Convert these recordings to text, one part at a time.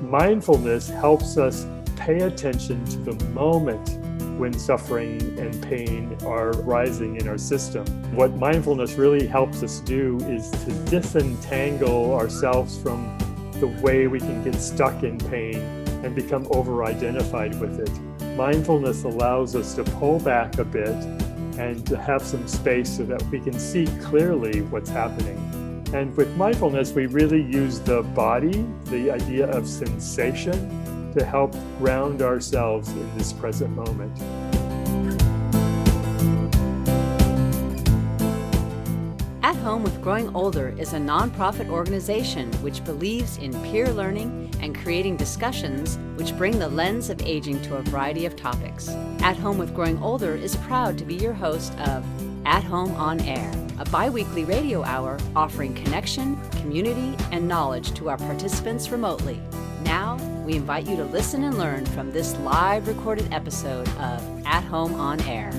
Mindfulness helps us pay attention to the moment when suffering and pain are rising in our system. What mindfulness really helps us do is to disentangle ourselves from the way we can get stuck in pain and become over-identified with it. Mindfulness allows us to pull back a bit and to have some space so that we can see clearly what's happening. And with mindfulness, we really use the body, the idea of sensation, to help ground ourselves in this present moment. At Home with Growing Older is a nonprofit organization which believes in peer learning and creating discussions which bring the lens of aging to a variety of topics. At Home with Growing Older is proud to be your host of At Home on Air, a bi-weekly radio hour offering connection, community, and knowledge to our participants remotely. Now, we invite you to listen and learn from this live recorded episode of At Home on Air.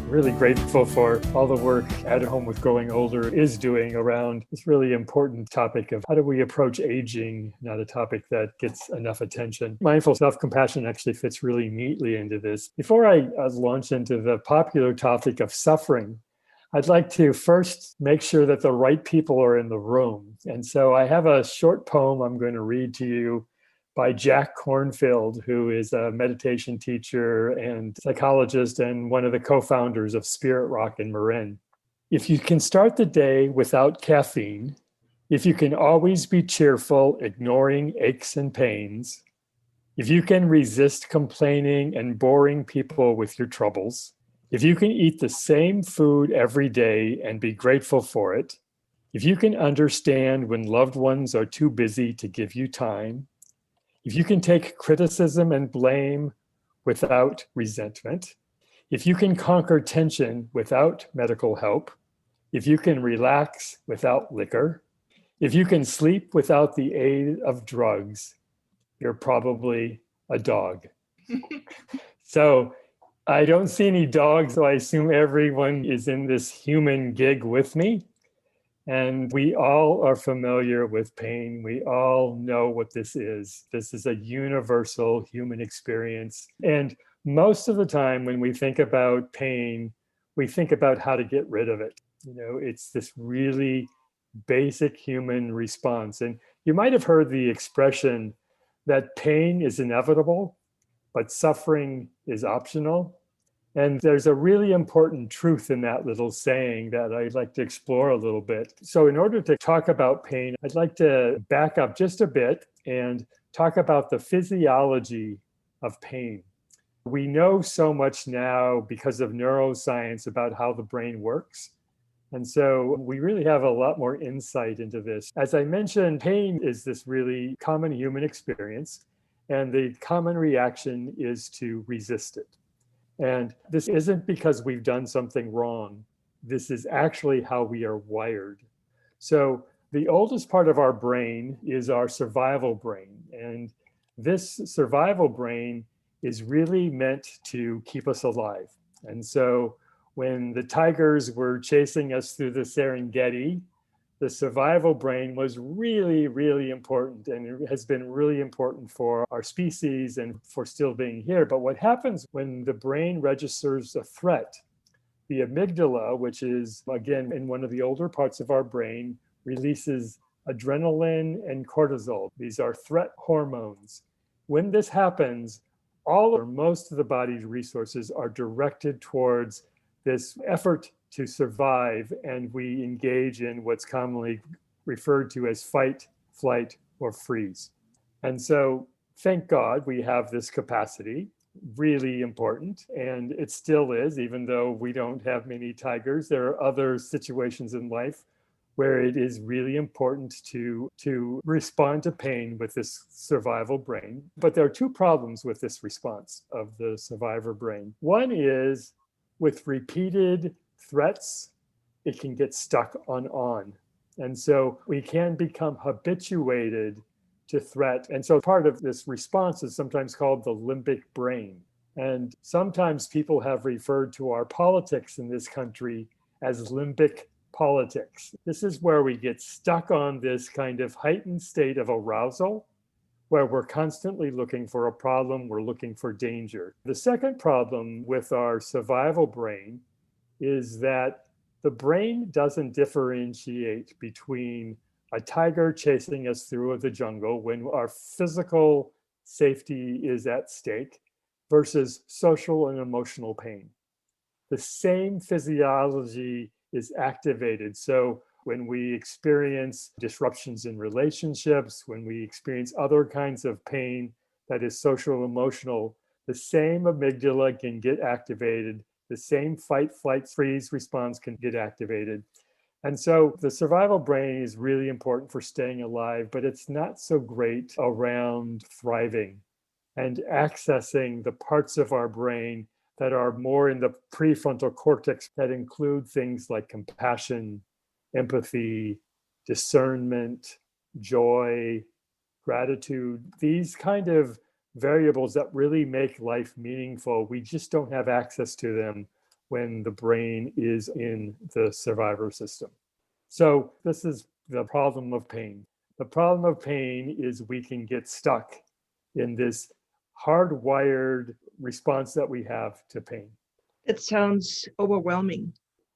Really grateful for all the work At Home with Growing Older is doing around this really important topic of how do we approach aging, not a topic that gets enough attention. Mindful self-compassion actually fits really neatly into this. Before I launch into the popular topic of suffering, I'd like to first make sure that the right people are in the room. And so I have a short poem I'm going to read to you by Jack Kornfield, who is a meditation teacher and psychologist and one of the co-founders of Spirit Rock in Marin. If you can start the day without caffeine, if you can always be cheerful, ignoring aches and pains, if you can resist complaining and boring people with your troubles, if you can eat the same food every day and be grateful for it, if you can understand when loved ones are too busy to give you time, if you can take criticism and blame without resentment, if you can conquer tension without medical help, if you can relax without liquor, if you can sleep without the aid of drugs, you're probably a dog. So I don't see any dogs, so I assume everyone is in this human gig with me. And we all are familiar with pain. We all know what this is. This is a universal human experience. And most of the time when we think about pain, we think about how to get rid of it. You know, it's this really basic human response. And you might have heard the expression that pain is inevitable, but suffering is optional. And there's a really important truth in that little saying that I'd like to explore a little bit. So in order to talk about pain, I'd like to back up just a bit and talk about the physiology of pain. We know so much now because of neuroscience about how the brain works. And so we really have a lot more insight into this. As I mentioned, pain is this really common human experience, and the common reaction is to resist it. And this isn't because we've done something wrong. This is actually how we are wired. So the oldest part of our brain is our survival brain. And this survival brain is really meant to keep us alive. And so when the tigers were chasing us through the Serengeti, the survival brain was really, really important, and it has been really important for our species and for still being here. But what happens when the brain registers a threat, the amygdala, which is, again, in one of the older parts of our brain, releases adrenaline and cortisol. These are threat hormones. When this happens, all or most of the body's resources are directed towards this effort to survive, and we engage in what's commonly referred to as fight, flight, or freeze. And so, thank God we have this capacity, really important, and it still is, even though we don't have many tigers. There are other situations in life where it is really important to respond to pain with this survival brain. But there are two problems with this response of the survivor brain. One is with repeated threats, it can get stuck on. And so we can become habituated to threat. And so part of this response is sometimes called the limbic brain. And sometimes people have referred to our politics in this country as limbic politics. This is where we get stuck on this kind of heightened state of arousal where we're constantly looking for a problem, we're looking for danger. The second problem with our survival brain is that the brain doesn't differentiate between a tiger chasing us through the jungle when our physical safety is at stake versus social and emotional pain. The same physiology is activated. So when we experience disruptions in relationships, when we experience other kinds of pain that is social emotional, the same amygdala can get activated, the same fight, flight, freeze response can get activated. And so the survival brain is really important for staying alive, but it's not so great around thriving and accessing the parts of our brain that are more in the prefrontal cortex that include things like compassion, empathy, discernment, joy, gratitude, these kind of variables that really make life meaningful. We just don't have access to them when the brain is in the survivor system. So this is the problem of pain. The problem of pain is we can get stuck in this hardwired response that we have to pain. It sounds overwhelming,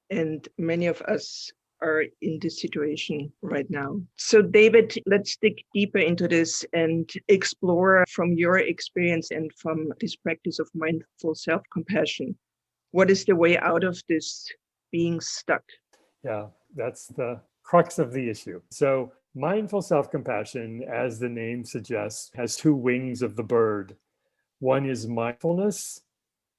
and many of us are in this situation right now. So David, let's dig deeper into this and explore from your experience and from this practice of mindful self-compassion. What is the way out of this being stuck? Yeah, that's the crux of the issue. So mindful self-compassion, as the name suggests, has two wings of the bird. One is mindfulness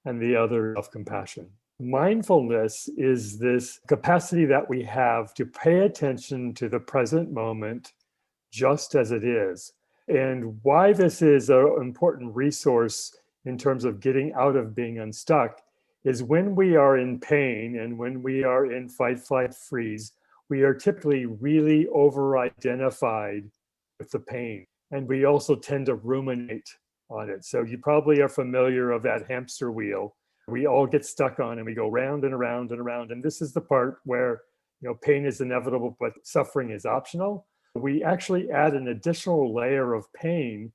and the other self-compassion. Mindfulness is this capacity that we have to pay attention to the present moment just as it is. And why this is an important resource in terms of getting out of being unstuck is when we are in pain and when we are in fight, flight, freeze, we are typically really over-identified with the pain. And we also tend to ruminate on it. So you probably are familiar of that hamster wheel we all get stuck on, and we go round and around and around. And this is the part where, pain is inevitable, but suffering is optional. We actually add an additional layer of pain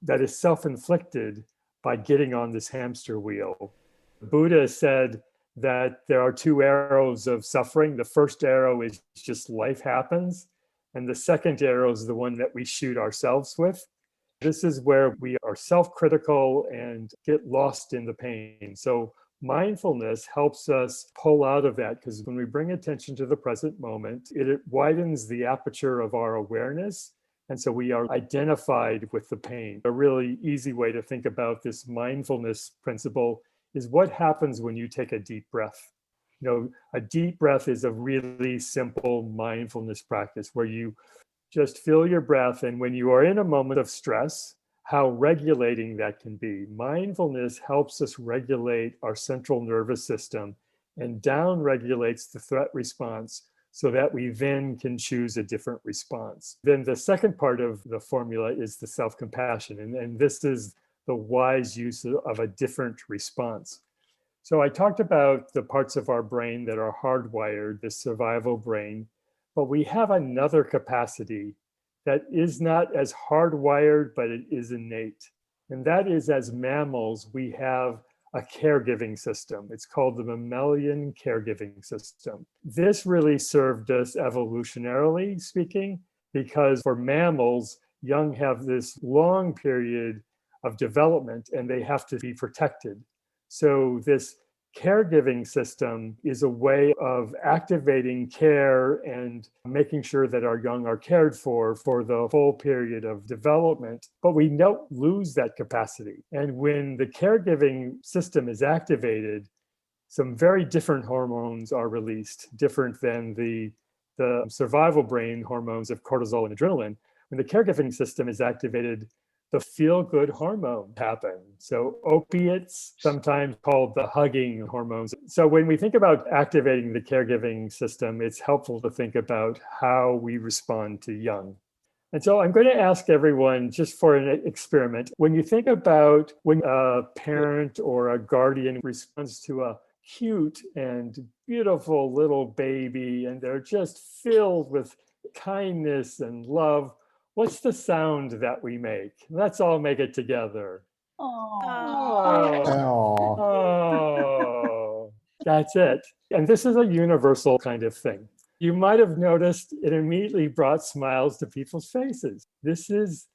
that is self-inflicted by getting on this hamster wheel. Buddha said that there are two arrows of suffering. The first arrow is just life happens. And the second arrow is the one that we shoot ourselves with. This is where we are self-critical and get lost in the pain. So mindfulness helps us pull out of that, because when we bring attention to the present moment, it widens the aperture of our awareness. And so we are identified with the pain. A really easy way to think about this mindfulness principle is what happens when you take a deep breath. A deep breath is a really simple mindfulness practice where you just feel your breath. And when you are in a moment of stress, how regulating that can be. Mindfulness helps us regulate our central nervous system and down regulates the threat response so that we then can choose a different response. Then the second part of the formula is the self-compassion. And this is the wise use of a different response. So I talked about the parts of our brain that are hardwired, the survival brain, but we have another capacity that is not as hardwired, but it is innate. And that is, as mammals, we have a caregiving system. It's called the mammalian caregiving system. This really served us evolutionarily speaking, because for mammals, young have this long period of development and they have to be protected. So this caregiving system is a way of activating care and making sure that our young are cared for the full period of development. But we don't lose that capacity. And when the caregiving system is activated, some very different hormones are released, different than the survival brain hormones of cortisol and adrenaline. When the caregiving system is activated, the feel-good hormone happen. So opiates, sometimes called the hugging hormones. So when we think about activating the caregiving system, it's helpful to think about how we respond to young. And so I'm going to ask everyone, just for an experiment, when you think about when a parent or a guardian responds to a cute and beautiful little baby, and they're just filled with kindness and love, what's the sound that we make? Let's all make it together. Oh, Oh. oh, that's it. And this is a universal kind of thing. You might have noticed it immediately brought smiles to people's faces. This is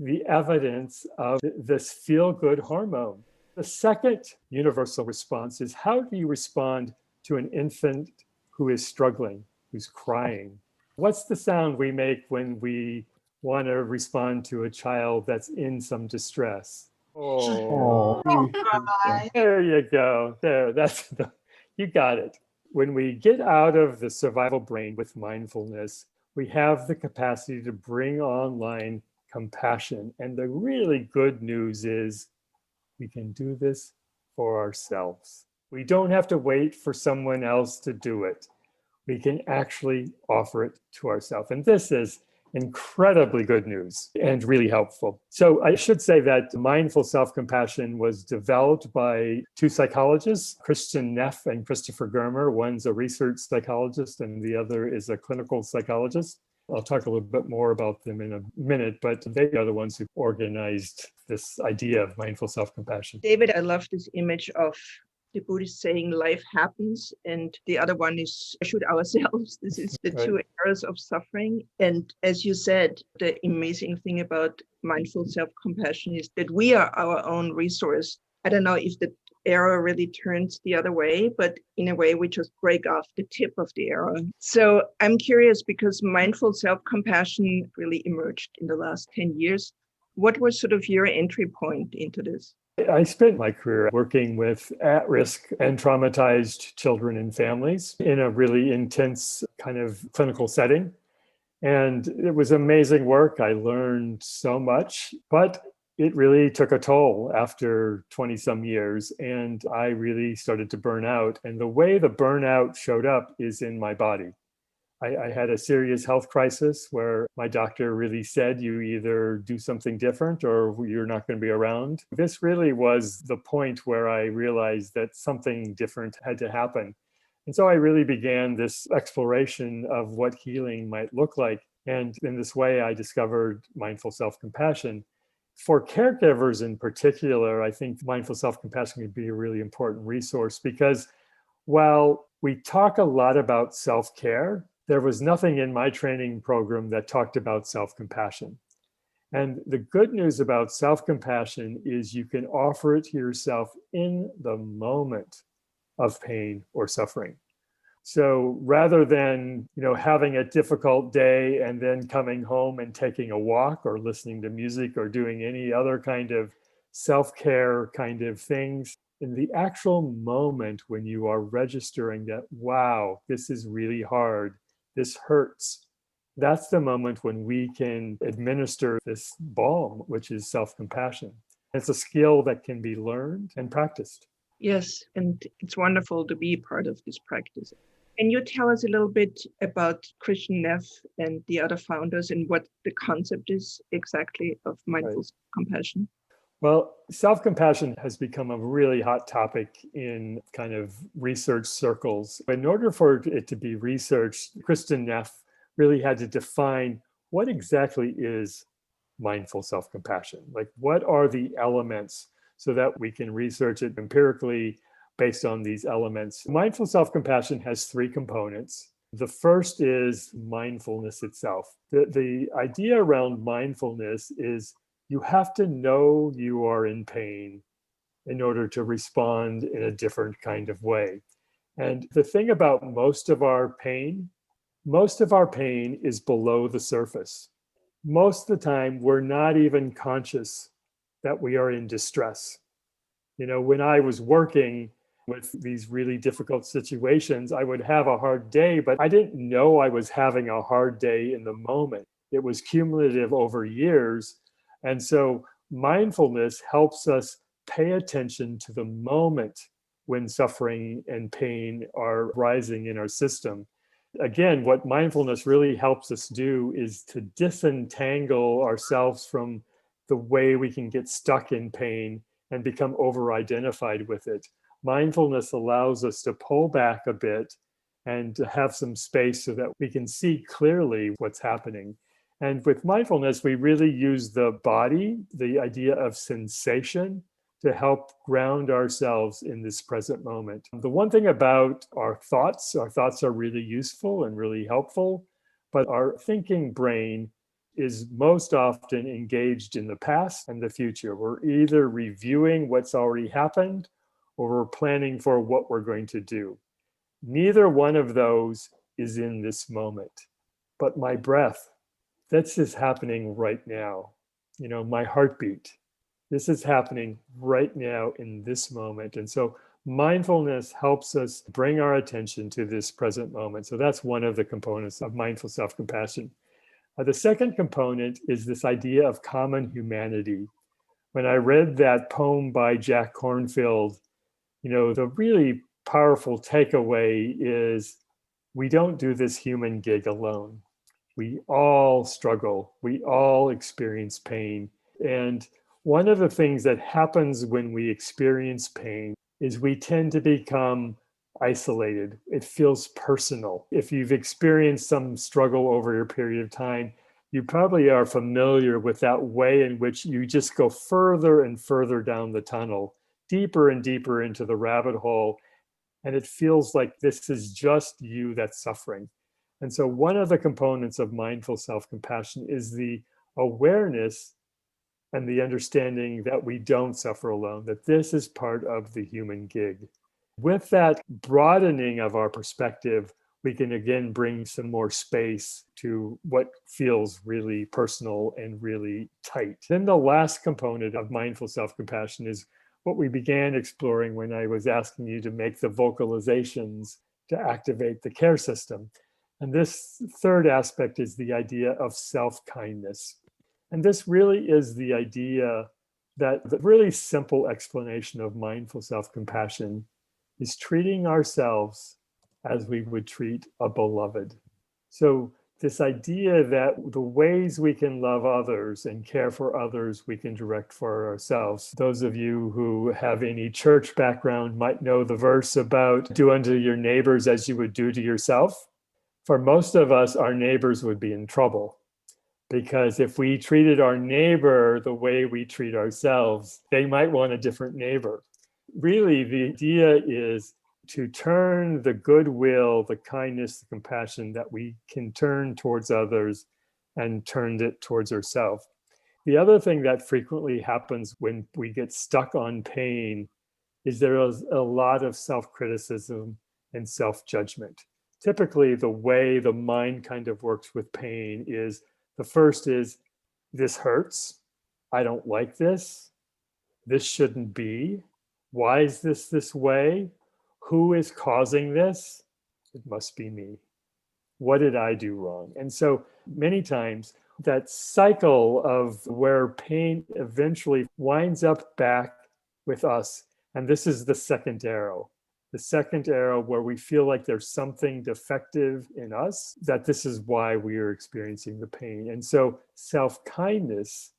the evidence of this feel-good hormone. The second universal response is, how do you respond to an infant who is struggling, who's crying? What's the sound we make when we want to respond to a child that's in some distress? Oh, there you go. You got it. When we get out of the survival brain with mindfulness, we have the capacity to bring online compassion. And the really good news is we can do this for ourselves. We don't have to wait for someone else to do it. We can actually offer it to ourselves. And this is incredibly good news and really helpful. So I should say that mindful self-compassion was developed by two psychologists, Christian Neff and Christopher Germer. One's a research psychologist and the other is a clinical psychologist. I'll talk a little bit more about them in a minute, but they are the ones who organized this idea of mindful self-compassion. David, I love this image of the Buddhist saying life happens, and the other one is shoot ourselves. This is the two areas of suffering. And as you said, the amazing thing about mindful self-compassion is that we are our own resource. I don't know if the arrow really turns the other way, but in a way we just break off the tip of the arrow. So I'm curious, because mindful self-compassion really emerged in the last 10 years. What was sort of your entry point into this? I spent my career working with at-risk and traumatized children and families in a really intense kind of clinical setting. And it was amazing work. I learned so much, but it really took a toll after 20 some years. And I really started to burn out. And the way the burnout showed up is in my body. I had a serious health crisis where my doctor really said, you either do something different or you're not going to be around. This really was the point where I realized that something different had to happen. And so I really began this exploration of what healing might look like. And in this way, I discovered mindful self-compassion. For caregivers in particular, I think mindful self-compassion can be a really important resource, because while we talk a lot about self-care, there was nothing in my training program that talked about self-compassion. And the good news about self-compassion is you can offer it to yourself in the moment of pain or suffering. So rather than, having a difficult day and then coming home and taking a walk or listening to music or doing any other kind of self-care kind of things, in the actual moment when you are registering that, wow, this is really hard, this hurts, that's the moment when we can administer this balm, which is self-compassion. It's a skill that can be learned and practiced. Yes, and it's wonderful to be part of this practice. Can you tell us a little bit about Christian Neff and the other founders and what the concept is exactly of mindful compassion? Well, self-compassion has become a really hot topic in kind of research circles. In order for it to be researched, Christian Neff really had to define what exactly is mindful self-compassion. Like, what are the elements so that we can research it empirically based on these elements? Mindful self-compassion has three components. The first is mindfulness itself. The idea around mindfulness is you have to know you are in pain in order to respond in a different kind of way. And the thing about most of our pain is below the surface. Most of the time, we're not even conscious that we are in distress. When I was working with these really difficult situations, I would have a hard day, but I didn't know I was having a hard day in the moment. It was cumulative over years. And so mindfulness helps us pay attention to the moment when suffering and pain are rising in our system. Again, what mindfulness really helps us do is to disentangle ourselves from the way we can get stuck in pain and become over-identified with it. Mindfulness allows us to pull back a bit and to have some space so that we can see clearly what's happening. And with mindfulness, we really use the body, the idea of sensation, to help ground ourselves in this present moment. The one thing about our thoughts are really useful and really helpful, but our thinking brain is most often engaged in the past and the future. We're either reviewing what's already happened or we're planning for what we're going to do. Neither one of those is in this moment. But my breath, this is happening right now. My heartbeat, this is happening right now in this moment. And so mindfulness helps us bring our attention to this present moment. So that's one of the components of mindful self-compassion. The second component is this idea of common humanity. When I read that poem by Jack Kornfield, the really powerful takeaway is we don't do this human gig alone. We all struggle. We all experience pain. And one of the things that happens when we experience pain is we tend to become isolated. It feels personal. If you've experienced some struggle over a period of time, you probably are familiar with that way in which you just go further and further down the tunnel, deeper and deeper into the rabbit hole. And it feels like this is just you that's suffering. And so one of the components of mindful self-compassion is the awareness and the understanding that we don't suffer alone, that this is part of the human gig. With that broadening of our perspective, we can again bring some more space to what feels really personal and really tight. Then the last component of mindful self-compassion is what we began exploring when I was asking you to make the vocalizations to activate the care system. And this third aspect is the idea of self-kindness. And this really is the idea that the really simple explanation of mindful self-compassion is treating ourselves as we would treat a beloved. So this idea that the ways we can love others and care for others, we can direct for ourselves. Those of you who have any church background might know the verse about do unto your neighbors as you would do to yourself. For most of us, our neighbors would be in trouble. Because if we treated our neighbor the way we treat ourselves, they might want a different neighbor. Really, the idea is to turn the goodwill, the kindness, the compassion that we can turn towards others and turn it towards ourselves. The other thing that frequently happens when we get stuck on pain is there is a lot of self-criticism and self-judgment. Typically, the way the mind kind of works with pain is the first is, this hurts. I don't like this. This shouldn't be. Why is this way? Who is causing this? It must be me. What did I do wrong? And so many times that cycle of where pain eventually winds up back with us. And this is the second arrow. The second arrow where we feel like there's something defective in us, that this is why we are experiencing the pain. And so self-kindness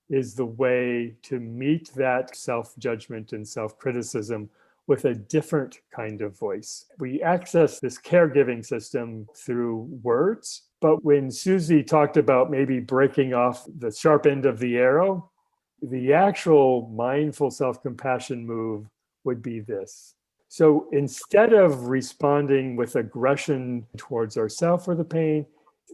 is the way to meet that self-judgment and self-criticism with a different kind of voice. We access this caregiving system through words, but when Susie talked about maybe breaking off the sharp end of the arrow, the actual mindful self-compassion move would be this. So instead of responding with aggression towards ourselves for the pain,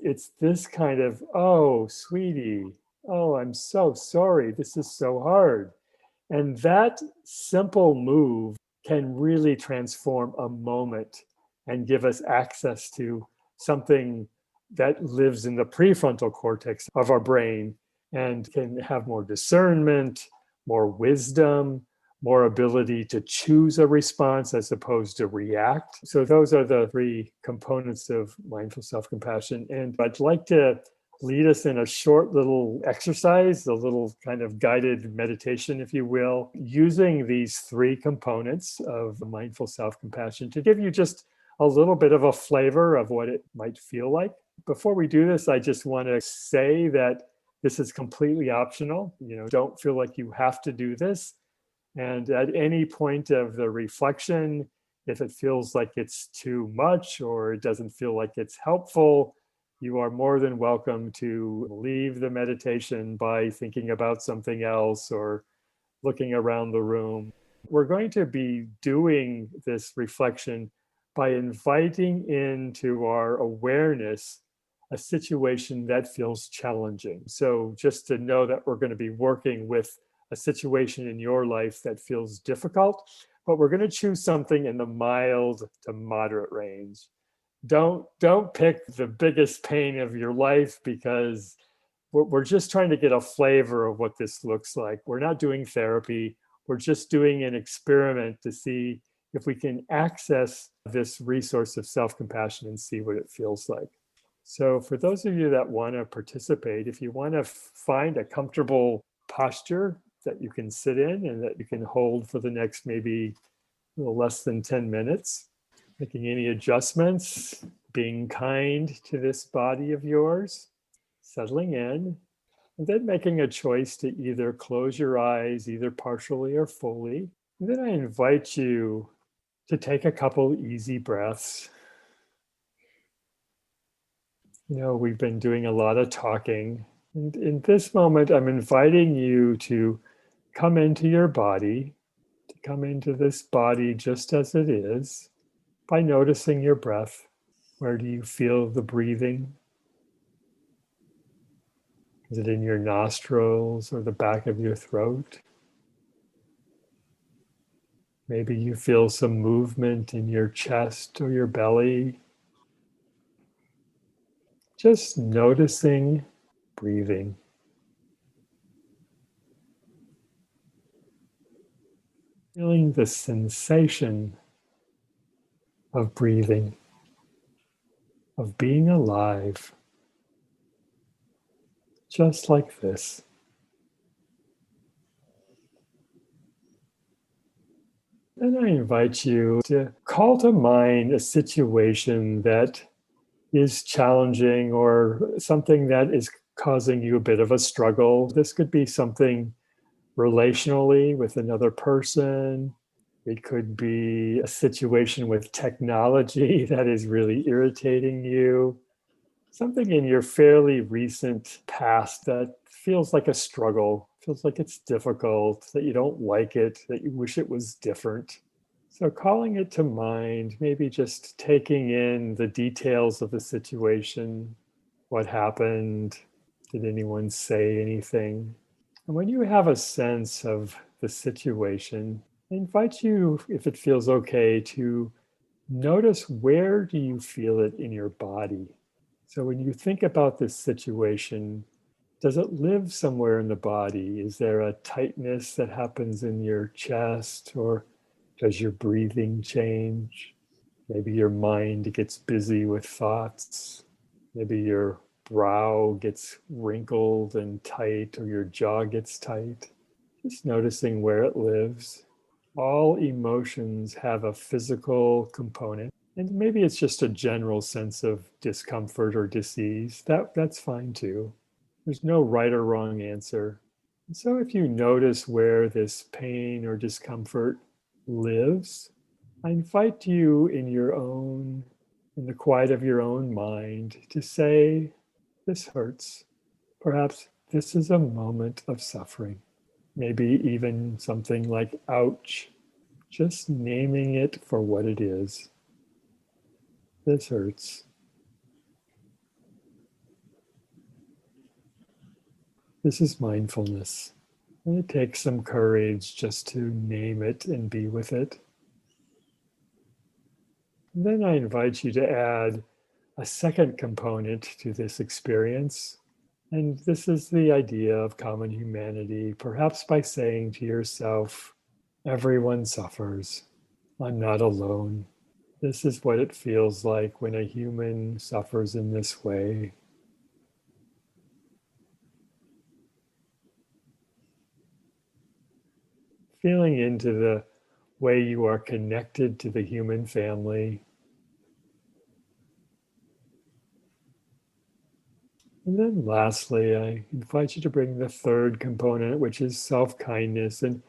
it's this kind of, oh, sweetie, oh, I'm so sorry. This is so hard. And that simple move can really transform a moment and give us access to something that lives in the prefrontal cortex of our brain and can have more discernment, more wisdom, more ability to choose a response as opposed to react. So those are the three components of mindful self-compassion. And I'd like to lead us in a short little exercise, a little kind of guided meditation, if you will, using these three components of mindful self-compassion to give you just a little bit of a flavor of what it might feel like. Before we do this, I just want to say that this is completely optional. Don't feel like you have to do this. And at any point of the reflection, if it feels like it's too much or it doesn't feel like it's helpful, you are more than welcome to leave the meditation by thinking about something else or looking around the room. We're going to be doing this reflection by inviting into our awareness a situation that feels challenging. So just to know that we're going to be working with a situation in your life that feels difficult, but we're going to choose something in the mild to moderate range. Don't pick the biggest pain of your life, because we're just trying to get a flavor of what this looks like. We're not doing therapy. We're just doing an experiment to see if we can access this resource of self-compassion and see what it feels like. So for those of you that want to participate, if you want to find a comfortable posture that you can sit in and that you can hold for the next maybe a little less than 10 minutes, making any adjustments, being kind to this body of yours, settling in, and then making a choice to either close your eyes, either partially or fully. And then I invite you to take a couple easy breaths. We've been doing a lot of talking. And in this moment, I'm inviting you to come into your body, to come into this body just as it is, by noticing your breath. Where do you feel the breathing? Is it in your nostrils or the back of your throat? Maybe you feel some movement in your chest or your belly. Just noticing breathing. Feeling the sensation of breathing, of being alive, just like this. And I invite you to call to mind a situation that is challenging or something that is causing you a bit of a struggle. This could be something relationally with another person. It could be a situation with technology that is really irritating you. Something in your fairly recent past that feels like a struggle, feels like it's difficult, that you don't like it, that you wish it was different. So calling it to mind, maybe just taking in the details of the situation, what happened, did anyone say anything? And when you have a sense of the situation, I invite you, if it feels okay, to notice where do you feel it in your body. So when you think about this situation, does it live somewhere in the body? Is there a tightness that happens in your chest, or does your breathing change? Maybe your mind gets busy with thoughts. Maybe your brow gets wrinkled and tight, or your jaw gets tight. Just noticing where it lives. All emotions have a physical component, and maybe it's just a general sense of discomfort or dis-ease. That's fine too. There's no right or wrong answer. And so if you notice where this pain or discomfort lives, I invite you in the quiet of your own mind, to say, this hurts. Perhaps this is a moment of suffering. Maybe even something like, ouch. Just naming it for what it is. This hurts. This is mindfulness. And it takes some courage just to name it and be with it. And then I invite you to add a second component to this experience. And this is the idea of common humanity, perhaps by saying to yourself, everyone suffers. I'm not alone. This is what it feels like when a human suffers in this way. Feeling into the way you are connected to the human family. And then lastly, I invite you to bring the third component, which is self-kindness. And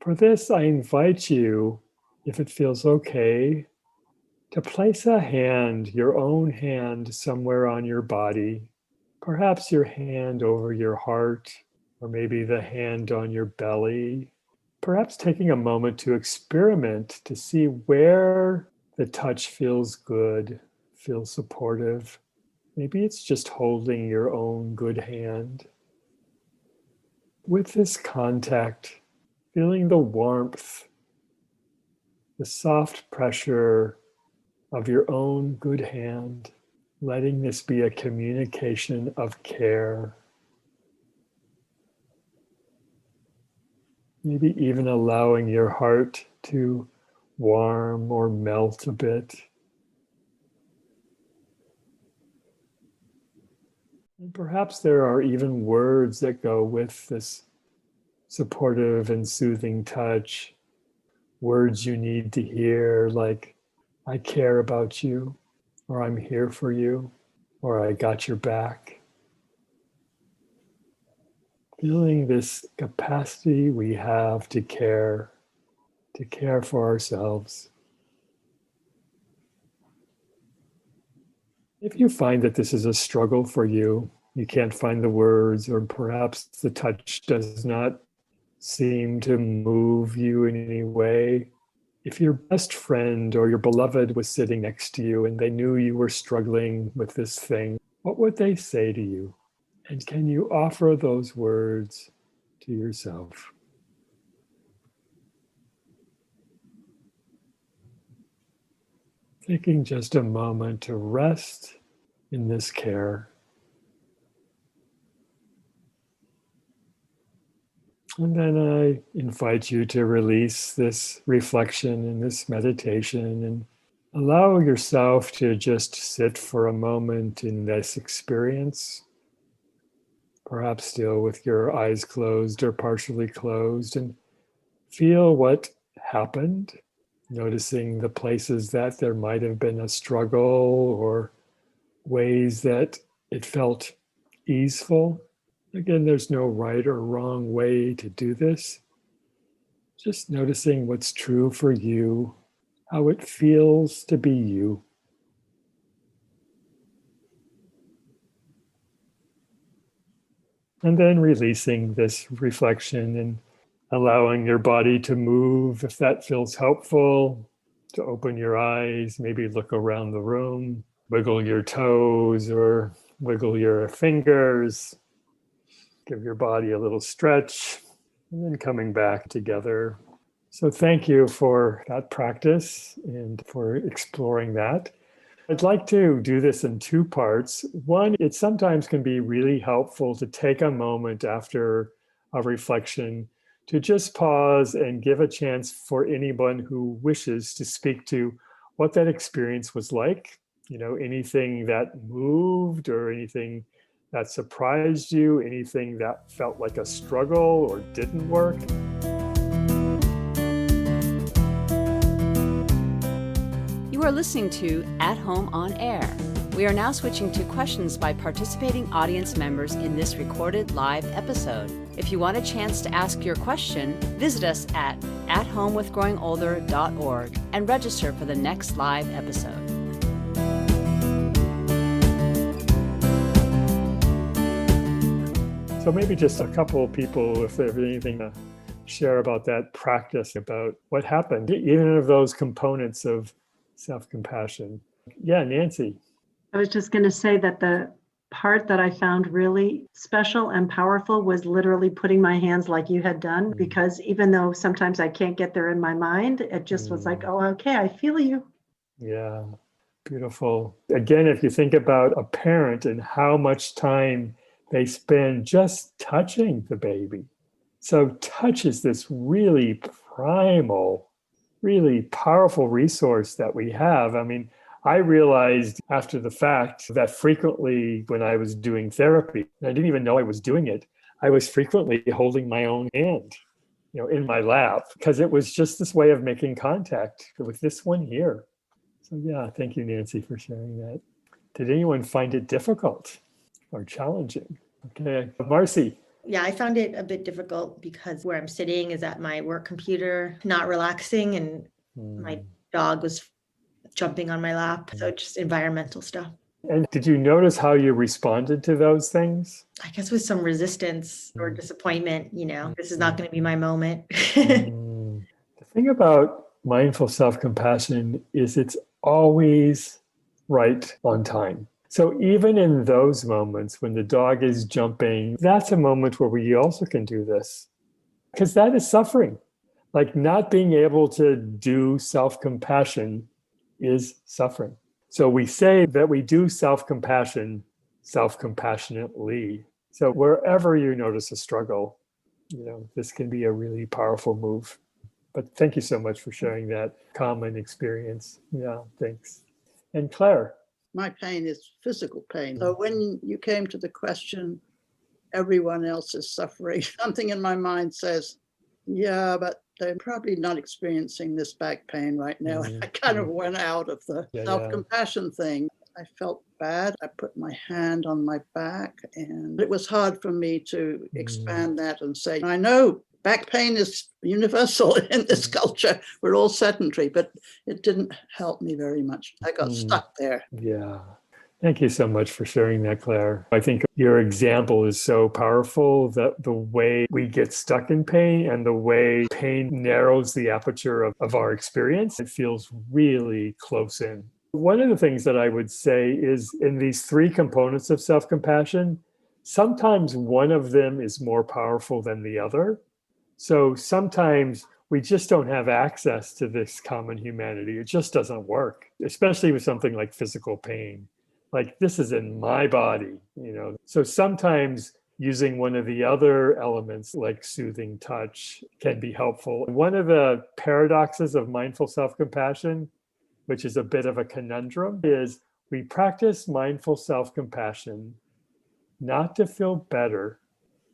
For this, I invite you, if it feels okay, to place a hand, your own hand, somewhere on your body. Perhaps your hand over your heart, or maybe the hand on your belly. Perhaps taking a moment to experiment to see where the touch feels good, feels supportive. Maybe it's just holding your own good hand. With this contact, feeling the warmth, the soft pressure of your own good hand, letting this be a communication of care. Maybe even allowing your heart to warm or melt a bit. And perhaps there are even words that go with this supportive and soothing touch. Words you need to hear, like, I care about you, or I'm here for you, or I got your back. Feeling this capacity we have to care for ourselves. If you find that this is a struggle for you, you can't find the words, or perhaps the touch does not seem to move you in any way, if your best friend or your beloved was sitting next to you and they knew you were struggling with this thing, what would they say to you? And can you offer those words to yourself? Taking just a moment to rest in this care. And then I invite you to release this reflection and this meditation and allow yourself to just sit for a moment in this experience. Perhaps still with your eyes closed or partially closed, and feel what happened, noticing the places that there might have been a struggle or ways that it felt easeful. Again, there's no right or wrong way to do this. Just noticing what's true for you, how it feels to be you. And then releasing this reflection and allowing your body to move if that feels helpful, to open your eyes, maybe look around the room, wiggle your toes or wiggle your fingers, give your body a little stretch, and then coming back together. So thank you for that practice and for exploring that. I'd like to do this in two parts. One, it sometimes can be really helpful to take a moment after a reflection to just pause and give a chance for anyone who wishes to speak to what that experience was like. You know, anything that moved or anything that surprised you, anything that felt like a struggle or didn't work. You are listening to At Home on Air. We are now switching to questions by participating audience members in this recorded live episode. If you want a chance to ask your question, visit us at athomewithgrowingolder.org and register for the next live episode. So maybe just a couple of people, if there's anything to share about that practice, about what happened, even of those components of self-compassion. Yeah, Nancy. I was just going to say that the part that I found really special and powerful was literally putting my hands like you had done, because even though sometimes I can't get there in my mind, it just was like, oh, okay, I feel you. Yeah, beautiful. Again, if you think about a parent and how much time they spend just touching the baby. So touch is this really primal, really powerful resource that we have. I mean, I realized after the fact that frequently when I was doing therapy, I didn't even know I was doing it, I was frequently holding my own hand, you know, in my lap, because it was just this way of making contact with this one here. So yeah, thank you, Nancy, for sharing that. Did anyone find it difficult or challenging? Okay, Marcy. Yeah, I found it a bit difficult because where I'm sitting is at my work computer, not relaxing, and my dog was jumping on my lap. So just environmental stuff. And did you notice how you responded to those things? I guess with some resistance or disappointment, this is not going to be my moment. The thing about mindful self-compassion is it's always right on time. So even in those moments when the dog is jumping, that's a moment where we also can do this, because that is suffering. Like not being able to do self-compassion is suffering. So we say that we do self-compassion self-compassionately. So wherever you notice a struggle, this can be a really powerful move. But thank you so much for sharing that common experience. Yeah, thanks. And Claire. My pain is physical pain. So when you came to the question, everyone else is suffering, something in my mind says, yeah, but they're probably not experiencing this back pain right now. I kind of went out of the self-compassion thing. I felt bad. I put my hand on my back, and it was hard for me to expand that and say, I know back pain is universal in this culture. We're all sedentary, but it didn't help me very much. I got stuck there. Yeah. Thank you so much for sharing that, Claire. I think your example is so powerful, that the way we get stuck in pain and the way pain narrows the aperture of our experience, it feels really close in. One of the things that I would say is in these three components of self-compassion, sometimes one of them is more powerful than the other. So sometimes we just don't have access to this common humanity. It just doesn't work, especially with something like physical pain. Like this is in my body, So sometimes using one of the other elements like soothing touch can be helpful. One of the paradoxes of mindful self-compassion, which is a bit of a conundrum, is we practice mindful self-compassion not to feel better,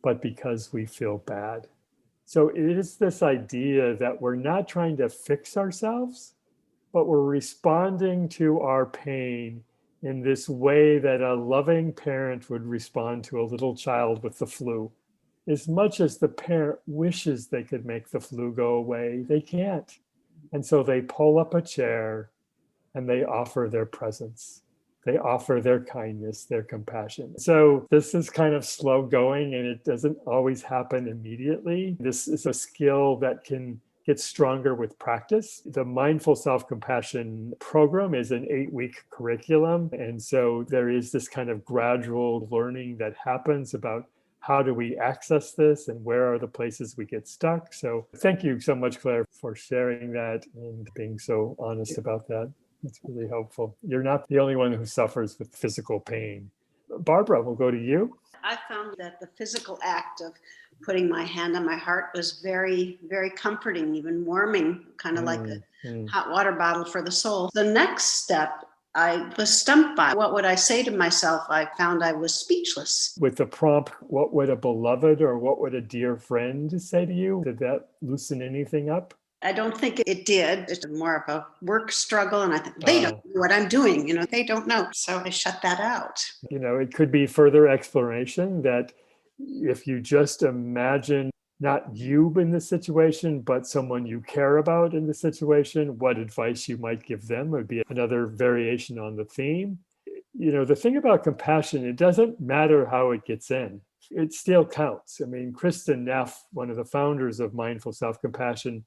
but because we feel bad. So it is this idea that we're not trying to fix ourselves, but we're responding to our pain in this way that a loving parent would respond to a little child with the flu. As much as the parent wishes they could make the flu go away, they can't. And so they pull up a chair and they offer their presence. They offer their kindness, their compassion. So this is kind of slow going, and it doesn't always happen immediately. This is a skill that can get stronger with practice. The Mindful Self-Compassion program is an 8-week curriculum. And so there is this kind of gradual learning that happens about how do we access this and where are the places we get stuck. So thank you so much, Claire, for sharing that and being so honest about that. It's really helpful. You're not the only one who suffers with physical pain. Barbara, we'll go to you. I found that the physical act of putting my hand on my heart was very, very comforting, even warming, kind of like a hot water bottle for the soul. The next step, I was stumped by. What would I say to myself? I found I was speechless. With the prompt, what would a beloved or what would a dear friend say to you? Did that loosen anything up? I don't think it did. It's more of a work struggle. And I think they don't know what I'm doing. They don't know. So I shut that out. It could be further exploration that if you just imagine not you in the situation, but someone you care about in the situation, what advice you might give them would be another variation on the theme. The thing about compassion, it doesn't matter how it gets in. It still counts. I mean, Kristen Neff, one of the founders of Mindful Self-Compassion,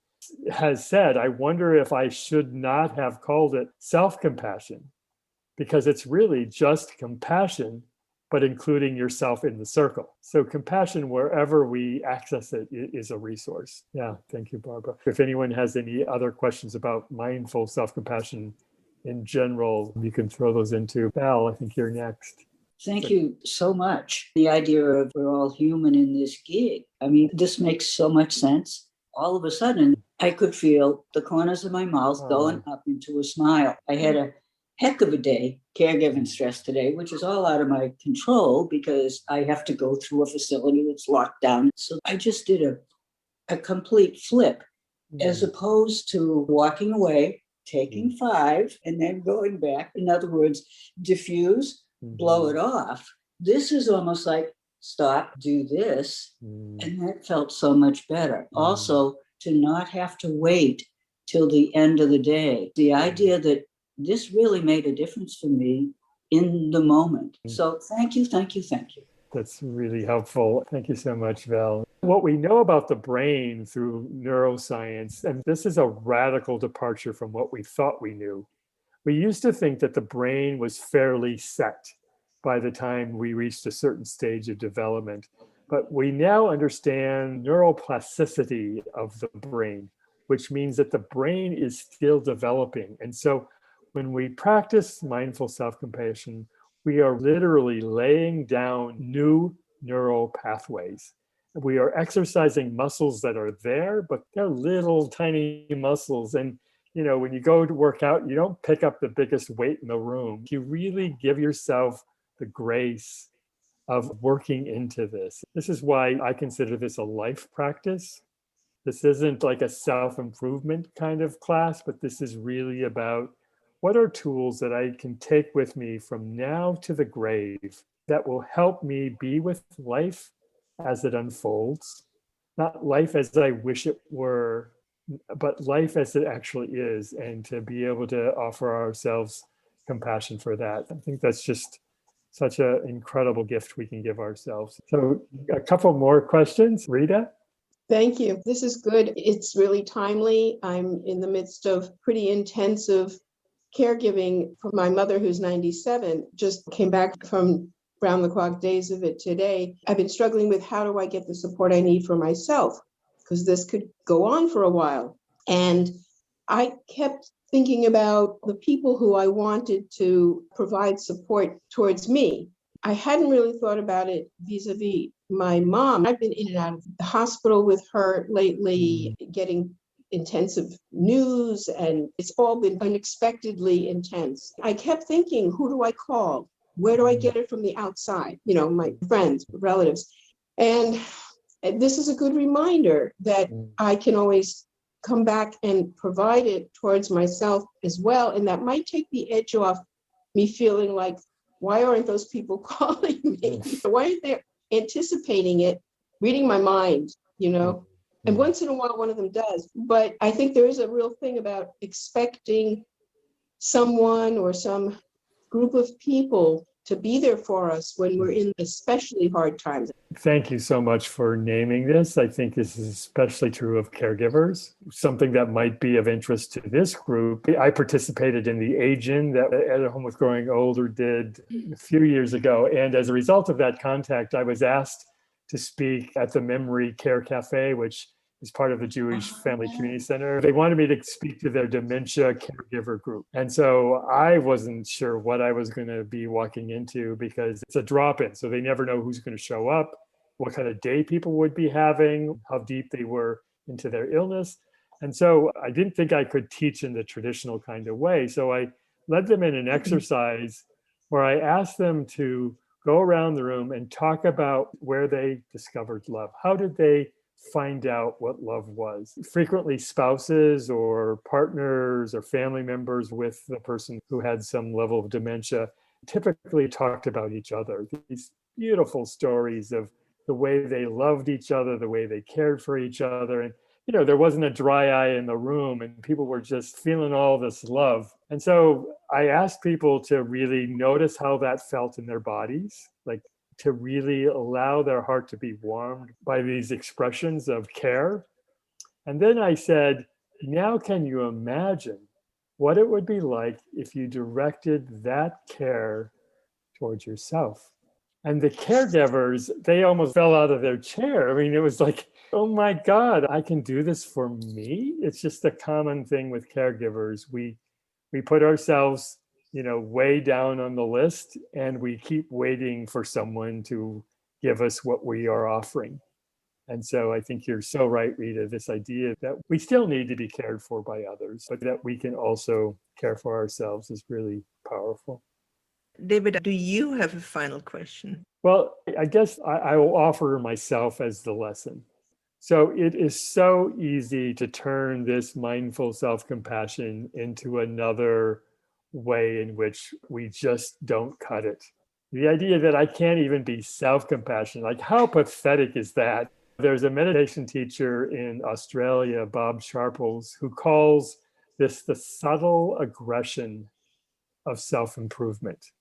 has said, I wonder if I should not have called it self-compassion, because it's really just compassion, but including yourself in the circle. So compassion, wherever we access it, is a resource. Yeah, thank you, Barbara. If anyone has any other questions about mindful self-compassion in general, you can throw those into Val. I think you're next. Thank you so much. The idea of we're all human in this gig. I mean, this makes so much sense. All of a sudden, I could feel the corners of my mouth going up into a smile. I had a heck of a day, caregiving stress today, which is all out of my control because I have to go through a facility that's locked down. So I just did a complete flip, as opposed to walking away, taking 5, and then going back. In other words, diffuse, blow it off. This is almost like stop, do this. And that felt so much better. Also, to not have to wait till the end of the day. The idea that this really made a difference for me in the moment. So thank you, thank you, thank you. That's really helpful. Thank you so much, Val. What we know about the brain through neuroscience, and this is a radical departure from what we thought we knew. We used to think that the brain was fairly set by the time we reached a certain stage of development. But we now understand neuroplasticity of the brain, which means that the brain is still developing. And so when we practice mindful self-compassion, we are literally laying down new neural pathways. We are exercising muscles that are there, but they're little tiny muscles. And when you go to work out, you don't pick up the biggest weight in the room. You really give yourself the grace of working into this. This is why I consider this a life practice. This isn't like a self-improvement kind of class, but this is really about what are tools that I can take with me from now to the grave that will help me be with life as it unfolds, not life as I wish it were, but life as it actually is, and to be able to offer ourselves compassion for that. I think that's just such an incredible gift we can give ourselves. So a couple more questions. Rita? Thank you. This is good. It's really timely. I'm in the midst of pretty intensive caregiving for my mother, who's 97, just came back from round the clock days of it today. I've been struggling with how do I get the support I need for myself, because this could go on for a while. And I kept thinking about the people who I wanted to provide support towards me. I hadn't really thought about it vis-a-vis my mom. I've been in and out of the hospital with her lately, getting intensive news, and it's all been unexpectedly intense. I kept thinking, who do I call? Where do I get it from the outside? My friends, relatives. And this is a good reminder that I can always come back and provide it towards myself as well. And that might take the edge off me feeling like, why aren't those people calling me? Why aren't they anticipating it, reading my mind, And once in a while, one of them does. But I think there is a real thing about expecting someone or some group of people to be there for us when we're in especially hard times. Thank you so much for naming this. I think this is especially true of caregivers, something that might be of interest to this group. I participated in the Age-In that At Home with Growing Older did a few years ago. And as a result of that contact, I was asked to speak at the Memory Care Cafe, which is part of the Jewish Family Community Center. They wanted me to speak to their dementia caregiver group. And so I wasn't sure what I was going to be walking into, because it's a drop-in. So they never know who's going to show up, what kind of day people would be having, how deep they were into their illness. And so I didn't think I could teach in the traditional kind of way. So I led them in an exercise where I asked them to go around the room and talk about where they discovered love. How did they find out what love was? Frequently spouses or partners or family members with the person who had some level of dementia typically talked about each other. These beautiful stories of the way they loved each other, the way they cared for each other. And, there wasn't a dry eye in the room, and people were just feeling all this love. And so I asked people to really notice how that felt in their bodies, like to really allow their heart to be warmed by these expressions of care. And then I said, now can you imagine what it would be like if you directed that care towards yourself? And the caregivers, they almost fell out of their chair. I mean, it was like, oh my God, I can do this for me? It's just a common thing with caregivers. We put ourselves way down on the list, and we keep waiting for someone to give us what we are offering. And so I think you're so right, Rita, this idea that we still need to be cared for by others, but that we can also care for ourselves is really powerful. David, do you have a final question? Well, I guess I will offer myself as the lesson. So it is so easy to turn this mindful self-compassion into another way in which we just don't cut it. The idea that I can't even be self-compassionate, like how pathetic is that? There's a meditation teacher in Australia, Bob Sharples, who calls this the subtle aggression of self-improvement.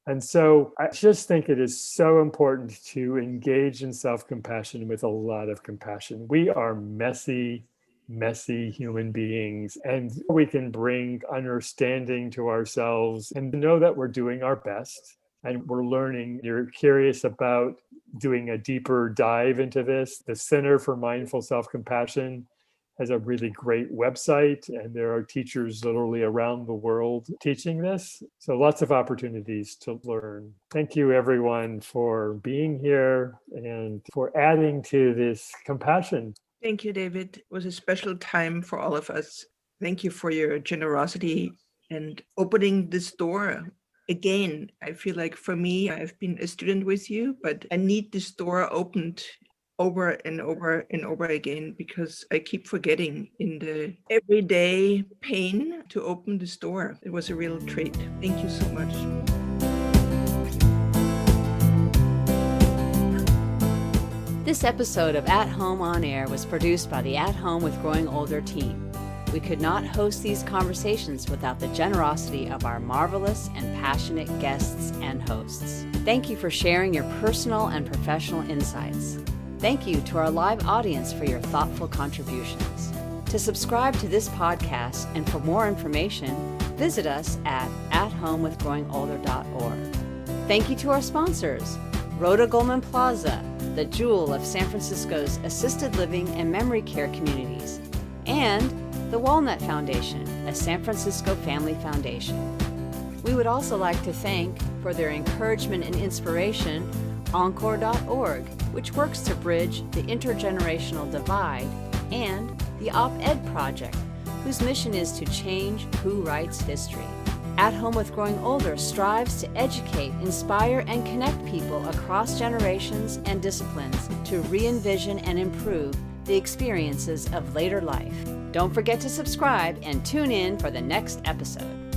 And so I just think it is so important to engage in self-compassion with a lot of compassion. We are messy human beings, and we can bring understanding to ourselves and know that we're doing our best and we're learning. You're curious about doing a deeper dive into this. The Center for Mindful Self-Compassion has a really great website, and there are teachers literally around the world teaching this. So lots of opportunities to learn. Thank you, everyone, for being here and for adding to this compassion. Thank you, David. It was a special time for all of us. Thank you for your generosity and opening this door. Again, I feel like for me, I've been a student with you, but I need this door opened over and over and over again, because I keep forgetting in the everyday pain to open this door. It was a real treat. Thank you so much. This episode of At Home on Air was produced by the At Home with Growing Older team. We could not host these conversations without the generosity of our marvelous and passionate guests and hosts. Thank you for sharing your personal and professional insights. Thank you to our live audience for your thoughtful contributions. To subscribe to this podcast and for more information, visit us at athomewithgrowingolder.org. Thank you to our sponsors, Rhoda Goldman Plaza, the jewel of San Francisco's assisted living and memory care communities, and the Walnut Foundation, a San Francisco family foundation. We would also like to thank, for their encouragement and inspiration, Encore.org, which works to bridge the intergenerational divide, and the Op-Ed Project, whose mission is to change who writes history. At Home with Growing Older strives to educate, inspire, and connect people across generations and disciplines to re-envision and improve the experiences of later life. Don't forget to subscribe and tune in for the next episode.